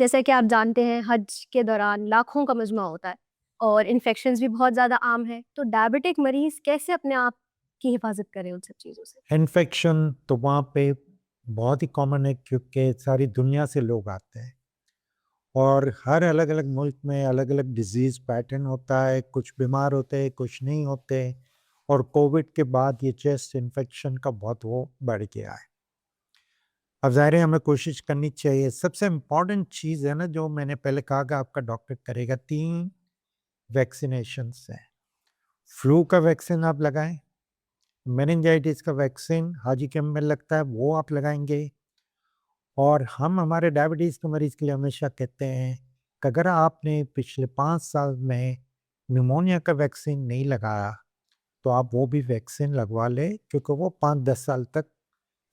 जैसा कि आप जानते हैं हज के दौरान लाखों का मजमा होता है और इन्फेक्शंस भी बहुत ज़्यादा आम है। तो डायबिटिक मरीज़ कैसे अपने आप की हिफाज़त करें उन सब चीज़ों से? इन्फेक्शन तो वहाँ पे बहुत ही कॉमन है क्योंकि सारी दुनिया से लोग आते हैं और हर अलग-अलग मुल्क में अलग-अलग डिज़ीज़ पैटर्न होता है, कुछ बीमार होते हैं, कुछ नहीं होते और कोविड के बाद ये चेस्ट इन्फेक्शन का बहुत वो बढ़ गया है। अब ज़ाहिर है हमें कोशिश करनी चाहिए, सबसे इम्पोर्टेंट चीज़ है ना जो मैंने पहले कहा कि आपका डॉक्टर करेगा 3 वैक्सीनेशंस हैं। फ्लू का वैक्सीन आप लगाएँ, मेनिंजाइटिस का वैक्सीन हाजी कैंप में लगता है वो आप लगाएँगे और हम हमारे डायबिटीज़ के मरीज़ के लिए हमेशा कहते हैं कि अगर आपने पिछले 5 साल में निमोनिया का वैक्सीन नहीं लगाया, तो आप वो भी वैक्सीन लगवा लें क्योंकि वो 5-10 साल तक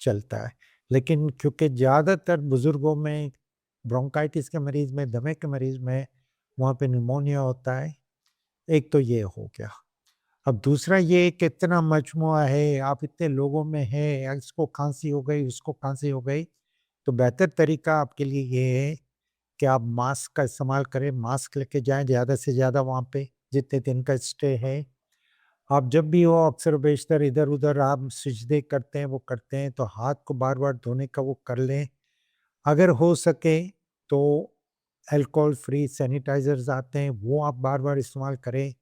चलता है। लेकिन क्योंकि ज़्यादातर बुज़ुर्गों में, ब्रोंकाइटिस के मरीज़ में, दमे के मरीज़ में, वहाँ पे निमोनिया होता है, एक तो ये हो गया। अब दूसरा ये कि इतना मजमुआ है, आप इतने लोगों में हैं, इसको खाँसी हो गई, उसको खाँसी हो गई, तो बेहतर तरीका आपके लिए ये है कि आप मास्क का इस्तेमाल करें, मास्क लेके जाएँ ज़्यादा से ज़्यादा वहाँ पे, जितने दिन का स्टे है। आप जब भी हो अक्सर व बेशतर इधर-उधर आप सिजदे करते हैं, वो करते हैं, तो हाथ को बार-बार धोने का वो कर लें। अगर हो सके तो अल्कोहल फ्री सैनिटाइज़र्स आते हैं, वो आप बार-बार इस्तेमाल करें।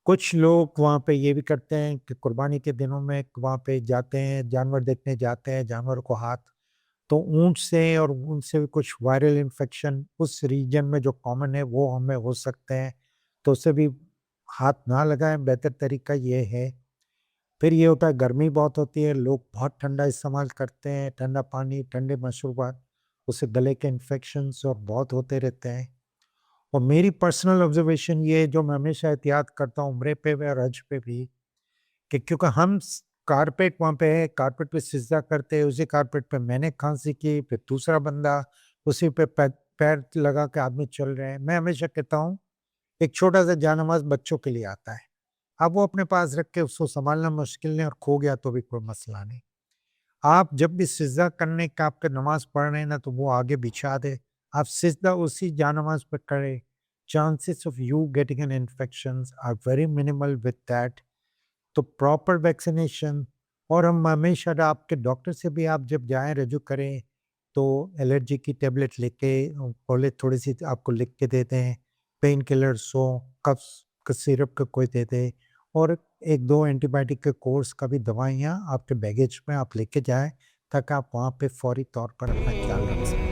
कुछ लोग वहाँ पे ये भी करते हैं कि कुर्बानी के दिनों में वहाँ पे जाते हैं, जानवर देखने जाते हैं, जानवर को हाथ तो ऊँट से और उनसे भी कुछ वायरल इन्फेक्शन उस रीजन में जो कॉमन है वो हमें हो सकते हैं, तो उससे भी हाथ ना लगाएँ, बेहतर तरीका ये है। फिर ये होता है गर्मी बहुत होती है, लोग बहुत ठंडा इस्तेमाल करते हैं, ठंडा पानी, ठंडे मशरूबात, उससे गले के इन्फेक्शंस और बहुत होते रहते हैं। और मेरी पर्सनल ऑब्ज़र्वेशन ये है जो मैं हमेशा एहतियात करता हूँ उम्रे पे भी और हज पे भी कि क्योंकि हम कारपेट वहाँ पे है, कारपेट पे सिजदा करते हैं, उसी कारपेट पे मैंने खांसी की, फिर दूसरा बंदा उसी पे पैर लगा के आदमी चल रहे हैं। मैं हमेशा कहता हूँ एक छोटा सा जानमाज़ बच्चों के लिए आता है, आप वो अपने पास रख के उसको संभालना मुश्किल नहीं और खो गया तो भी कोई मसला नहीं। आप जब भी सिजदा करने का आपका नमाज पढ़ रहे हैं ना तो वो आगे बिछा दे, आप सिजदा उसी जानमाज़ पे करें, chances of you getting an infections are very minimal with that. तो प्रॉपर वैक्सीनेशन और हम हमेशा आपके डॉक्टर से भी आप जब जाएँ रजू करें, तो एलर्जी की टैबलेट लेके पहले थोड़ी-सी आपको लिख के देते हैं, पेन किलर्स हो, कफ का सिरप का कोई दे दे और 1-2 एंटीबायोटिक के कोर्स का भी दवाइयाँ आपके बैगेज में आप लेके जाएँ, ताकि आप वहाँ पे फौरी तौर पर अपना ख्याल रख सकें।